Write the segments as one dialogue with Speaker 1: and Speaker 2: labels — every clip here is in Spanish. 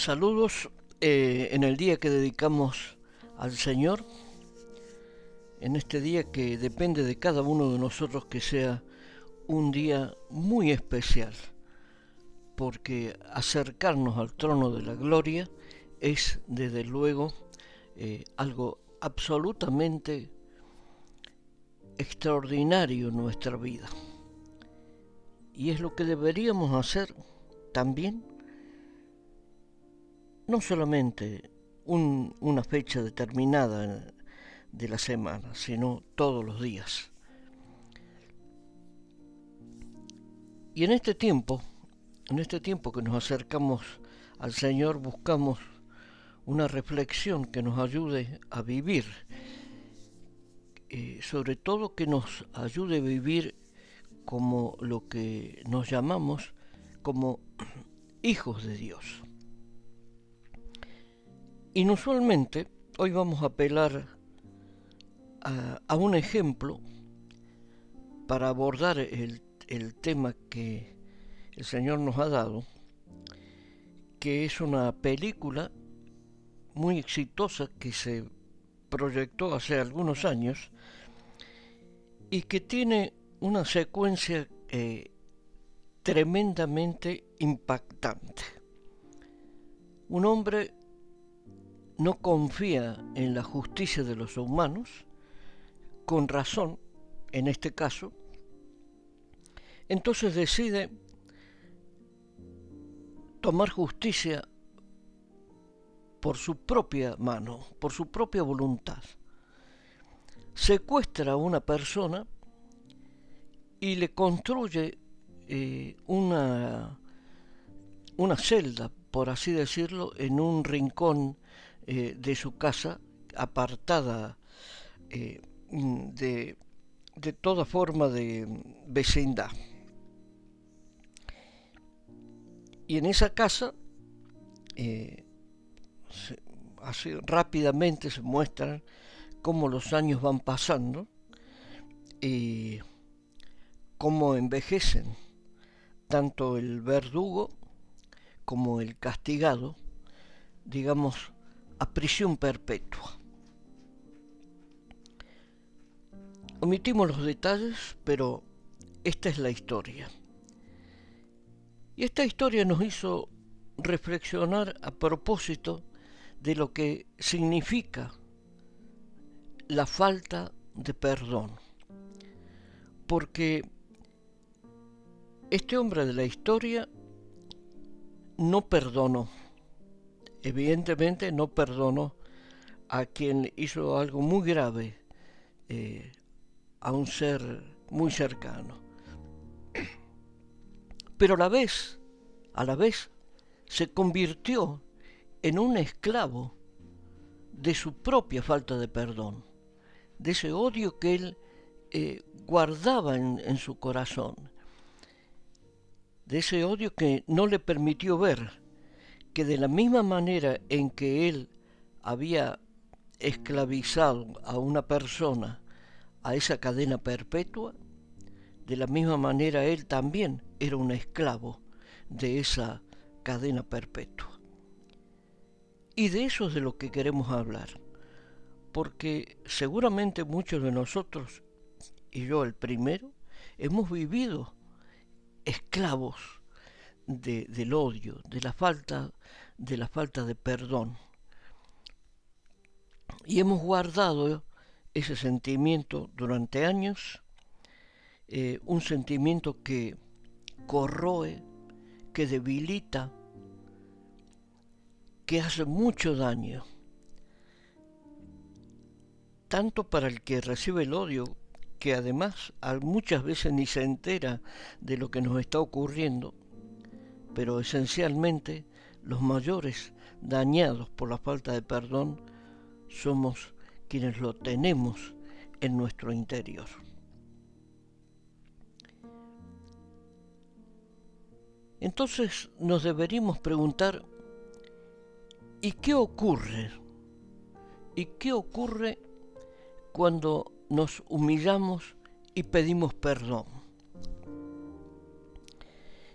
Speaker 1: Saludos en el día que dedicamos al Señor, en este día que depende de cada uno de nosotros que sea un día muy especial, porque acercarnos al trono de la gloria es desde luego algo absolutamente extraordinario en nuestra vida. Y es lo que deberíamos hacer también, no solamente una fecha determinada de la semana, sino todos los días. Y en este tiempo que nos acercamos al Señor, buscamos una reflexión que nos ayude a vivir, sobre todo que nos ayude a vivir como lo que nos llamamos como hijos de Dios. Inusualmente, hoy vamos a apelar a un ejemplo para abordar el tema que el Señor nos ha dado, que es una película muy exitosa que se proyectó hace algunos años y que tiene una secuencia tremendamente impactante. Un hombre no confía en la justicia de los humanos, con razón en este caso, entonces decide tomar justicia por su propia mano, por su propia voluntad. Secuestra a una persona y le construye una celda, por así decirlo, en un rincón de su casa, apartada de toda forma de vecindad. Y en esa casa, así rápidamente se muestran cómo los años van pasando y cómo envejecen tanto el verdugo como el castigado, digamos, a prisión perpetua. Omitimos los detalles, pero esta es la historia. Y esta historia nos hizo reflexionar a propósito de lo que significa la falta de perdón. Porque este hombre de la historia no perdonó, evidentemente no perdonó a quien hizo algo muy grave a un ser muy cercano. Pero a la vez se convirtió en un esclavo de su propia falta de perdón, de ese odio que él guardaba en su corazón, de ese odio que no le permitió ver que de la misma manera en que él había esclavizado a una persona a esa cadena perpetua, de la misma manera él también era un esclavo de esa cadena perpetua. Y de eso es de lo que queremos hablar, porque seguramente muchos de nosotros, y yo el primero, hemos vivido esclavos del odio, de la falta de perdón. Y hemos guardado ese sentimiento durante años, un sentimiento que corroe, que debilita, que hace mucho daño, tanto para el que recibe el odio, que además muchas veces ni se entera de lo que nos está ocurriendo, pero esencialmente los mayores dañados por la falta de perdón somos quienes lo tenemos en nuestro interior. Entonces nos deberíamos preguntar, ¿y qué ocurre? ¿Y qué ocurre cuando nos humillamos y pedimos perdón?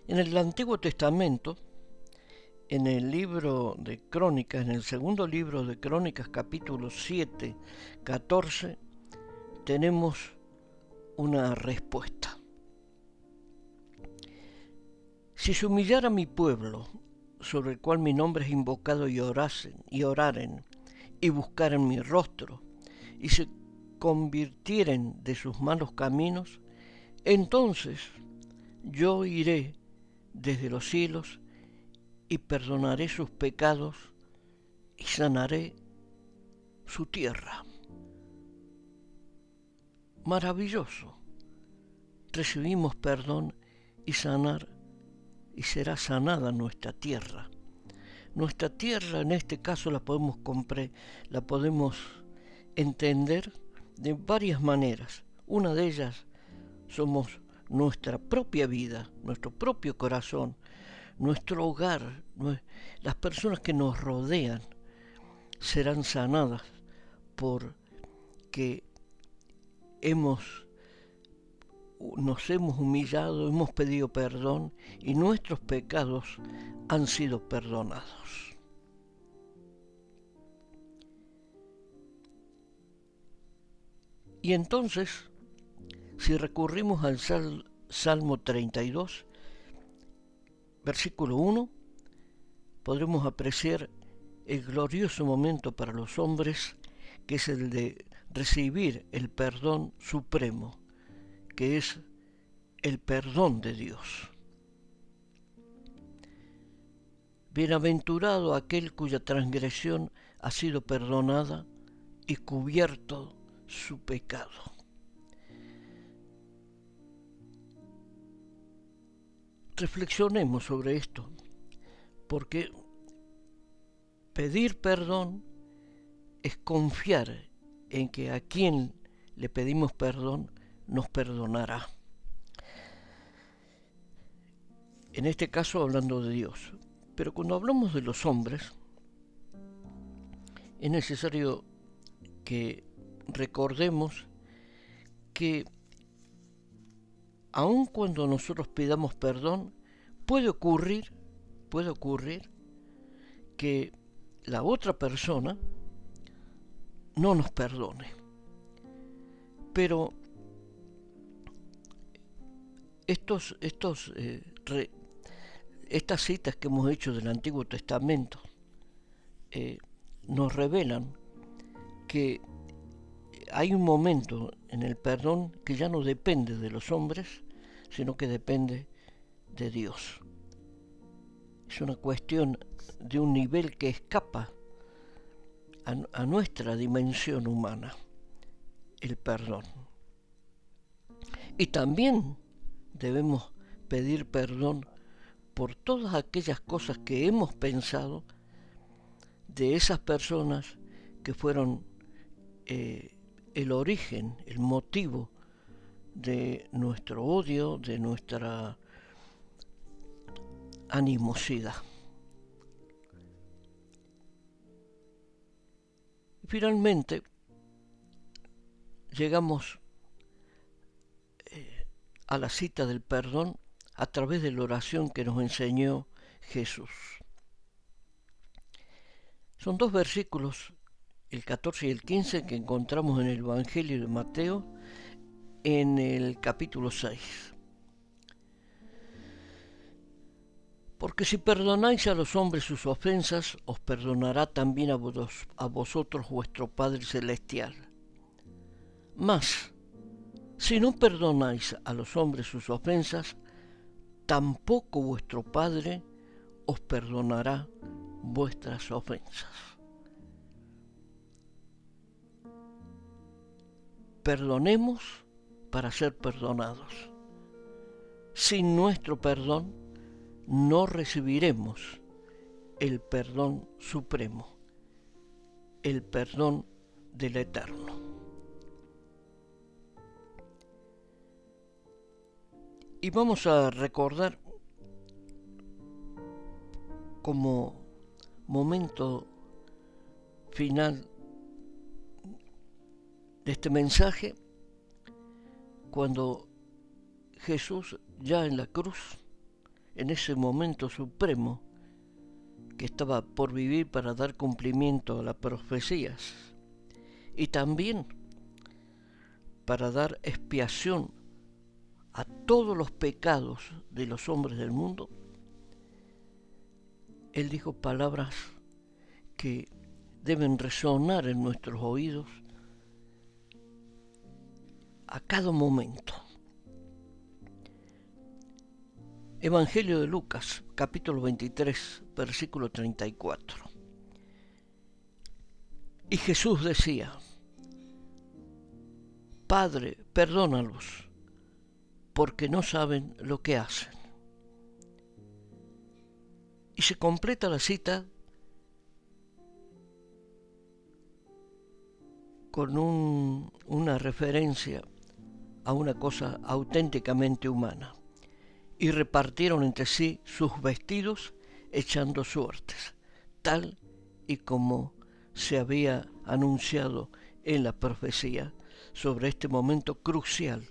Speaker 1: En el Antiguo Testamento en el libro de Crónicas, en el segundo libro de Crónicas, capítulo 7, 14, tenemos una respuesta. Si se humillara mi pueblo, sobre el cual mi nombre es invocado, y oraren, y buscaren mi rostro, y se convirtieren de sus malos caminos, entonces yo iré desde los cielos y perdonaré sus pecados y sanaré su tierra. Maravilloso. Recibimos perdón y será sanada nuestra tierra. Nuestra tierra, en este caso, la podemos entender de varias maneras. Una de ellas somos nuestra propia vida, nuestro propio corazón, nuestro hogar, las personas que nos rodean serán sanadas porque nos hemos humillado, hemos pedido perdón y nuestros pecados han sido perdonados. Y entonces, si recurrimos al Salmo 32, versículo 1, podremos apreciar el glorioso momento para los hombres, que es el de recibir el perdón supremo, que es el perdón de Dios. Bienaventurado aquel cuya transgresión ha sido perdonada y cubierto su pecado. Reflexionemos sobre esto, porque pedir perdón es confiar en que a quien le pedimos perdón nos perdonará. En este caso hablando de Dios. Pero cuando hablamos de los hombres, es necesario que recordemos que aun cuando nosotros pidamos perdón, puede ocurrir que la otra persona no nos perdone. Pero estas citas que hemos hecho del Antiguo Testamento nos revelan que hay un momento en el perdón que ya no depende de los hombres, sino que depende de Dios. Es una cuestión de un nivel que escapa a nuestra dimensión humana, el perdón. Y también debemos pedir perdón por todas aquellas cosas que hemos pensado de esas personas que fueron el origen, el motivo de nuestro odio, de nuestra animosidad. Finalmente, llegamos a la cita del perdón a través de la oración que nos enseñó Jesús. Son dos versículos, el 14 y el 15, que encontramos en el Evangelio de Mateo, en el capítulo 6. Porque si perdonáis a los hombres sus ofensas, os perdonará también a vosotros vuestro Padre Celestial. Mas, si no perdonáis a los hombres sus ofensas, tampoco vuestro Padre os perdonará vuestras ofensas. Perdonemos para ser perdonados. Sin nuestro perdón no recibiremos el perdón supremo, el perdón del Eterno. Y vamos a recordar como momento final de este mensaje, cuando Jesús ya en la cruz, en ese momento supremo, que estaba por vivir para dar cumplimiento a las profecías y también para dar expiación a todos los pecados de los hombres del mundo, Él dijo palabras que deben resonar en nuestros oídos a cada momento. Evangelio de Lucas, capítulo 23, versículo 34. Y Jesús decía: Padre, perdónalos, porque no saben lo que hacen. Y se completa la cita con una referencia a una cosa auténticamente humana. Y repartieron entre sí sus vestidos echando suertes, tal y como se había anunciado en la profecía sobre este momento crucial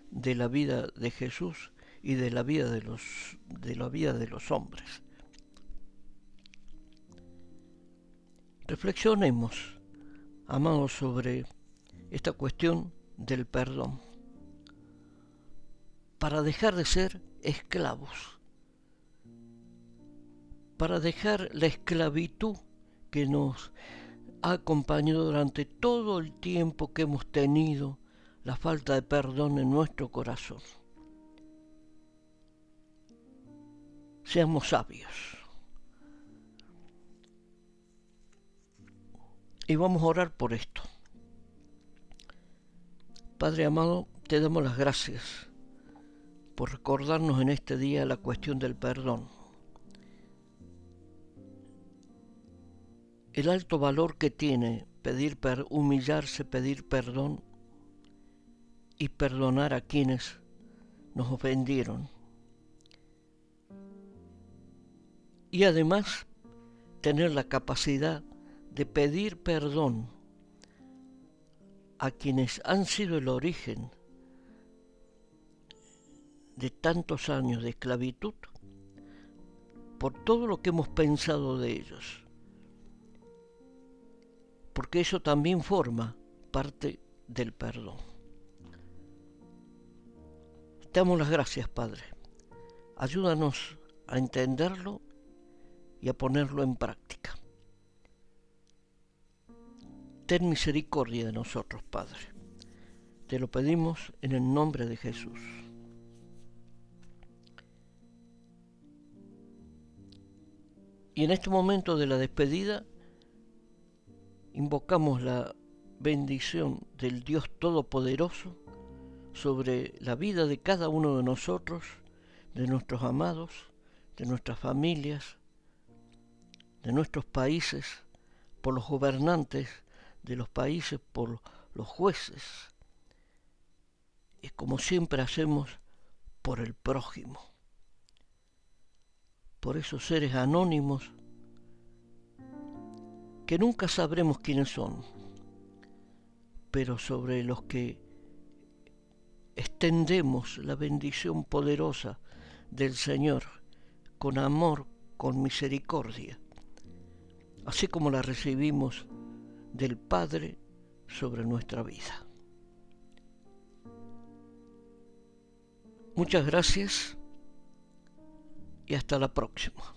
Speaker 1: de la vida de Jesús y de la vida de los hombres. Reflexionemos, amados, sobre esta cuestión del perdón, para dejar de ser esclavos, para dejar la esclavitud que nos ha acompañado durante todo el tiempo que hemos tenido la falta de perdón en nuestro corazón. Seamos sabios. Y vamos a orar por esto. Padre amado, te damos las gracias por recordarnos en este día la cuestión del perdón. El alto valor que tiene humillarse, pedir perdón y perdonar a quienes nos ofendieron. Y además tener la capacidad de pedir perdón a quienes han sido el origen de tantos años de esclavitud, por todo lo que hemos pensado de ellos, porque eso también forma parte del perdón. Te damos las gracias, Padre. Ayúdanos a entenderlo y a ponerlo en práctica. Ten misericordia de nosotros, Padre. Te lo pedimos en el nombre de Jesús. Y en este momento de la despedida, invocamos la bendición del Dios Todopoderoso sobre la vida de cada uno de nosotros, de nuestros amados, de nuestras familias, de nuestros países, por los gobernantes de los países, por los jueces, y como siempre hacemos, por el prójimo, por esos seres anónimos que nunca sabremos quiénes son, pero sobre los que extendemos la bendición poderosa del Señor con amor, con misericordia, así como la recibimos del Padre sobre nuestra vida. Muchas gracias y hasta la próxima.